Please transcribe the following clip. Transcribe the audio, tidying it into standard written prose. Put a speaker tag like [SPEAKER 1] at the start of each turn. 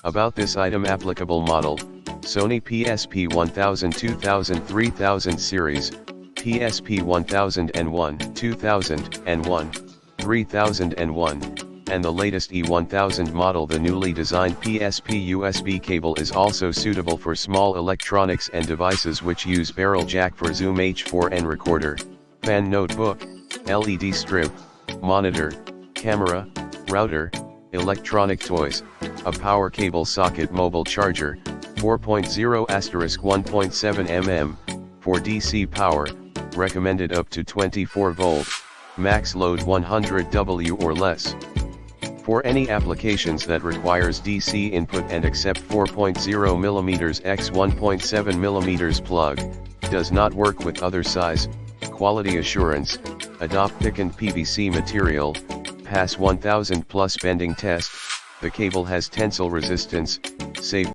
[SPEAKER 1] About this item applicable model, Sony PSP 1000 2000 3000 series, PSP 1001 2001, 3001, and the latest E1000 model. The newly designed PSP USB cable is also suitable for small electronics and devices which use barrel jack for zoom H4n recorder, fan notebook, LED strip, monitor, camera, router, electronic toys, a power cable socket mobile charger, 4.0*1.7 mm, for DC power, recommended up to 24 volt, max load 100 W or less. For any applications that requires DC input and accept 4.0 mm x 1.7 mm plug, does not work with other size, quality assurance, adopt thickened PVC material, pass 1000 plus bending test, the cable has tensile resistance, safe